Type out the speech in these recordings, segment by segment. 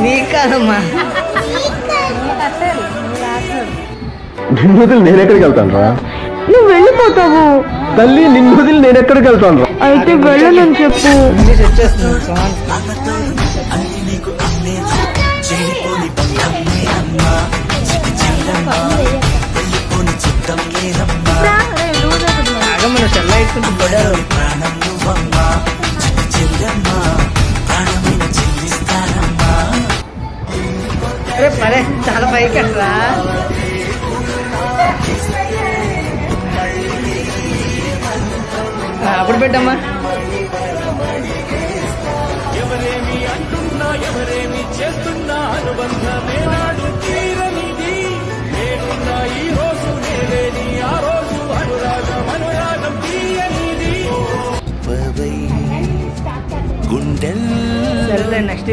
నీకమ్మా నిన్ను వదిలి నేను ఎక్కడికి వెళ్తాను రా? నువ్వు వెళ్ళిపోతావు తల్లి, నిన్ను వదిలి నేను ఎక్కడికి వెళ్తాను రా? అయితే వెళ్ళనని చెప్పు. అరే పరే చాలా పైకి అట్రా. అప్పుడు పెట్టమ్మా. ఎవరేమి అంటున్నా ఎవరేమి చేస్తున్నా అనుబంధమే నాడు తీరనిది. నేనున్న ఈ రోజు నేలేని ఆ రోజు అనురాగం అనురాగం తీయనిది. సరేలే నెక్స్ట్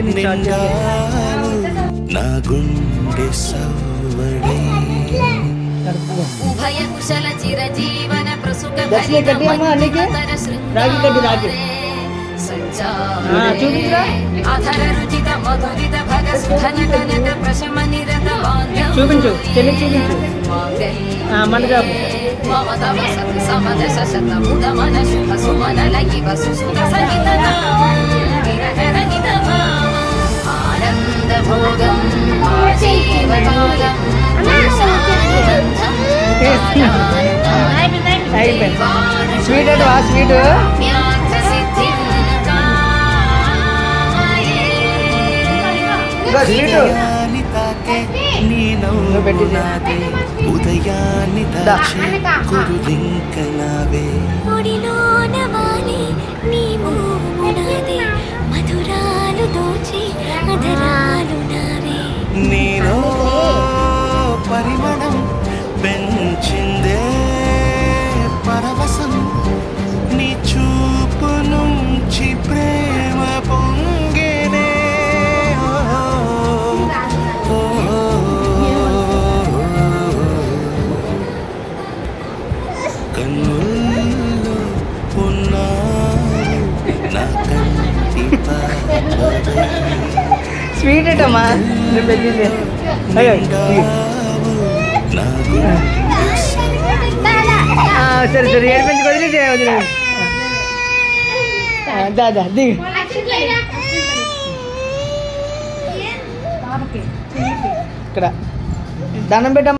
నా గుండె సవ్వడి ఉభయ కుశల చిరజీవన ప్రసుక దర్శనం కట్టి అమ్మా అన్నికి రాగి కట్టి రాగి చూపించరా అధర రుచిత మధురిత భగ సుధన కనక ప్రశమ నిరత చూపించు చెల్లి చూపించు మనగా మమతవ సత్ సమద శత ముద మన శుభ సుమన లగి వసు సుఖ సహిత ఆనంద భోగం జీవకాలం స్వీట్ అంటే స్వీట్ ఉదయాన్ని కురువింకనావే మధురాలు దోచి అధరాలు నావే నేను పరిమళం పెంచిందే పరవశం నీ చూపు నుంచి ప్రేమ పొంగేనే కన్నుల్లో ఉన్నా నా కంటి స్వీట్ అమ్మా సరే సరే ఏడు పెంచి వదిలి దాదా దిగు ఇక్కడ దండం పెట్టమ్మా.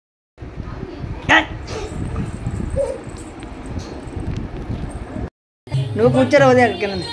నువ్వు కూర్చోరా ఉదయం అక్కడికి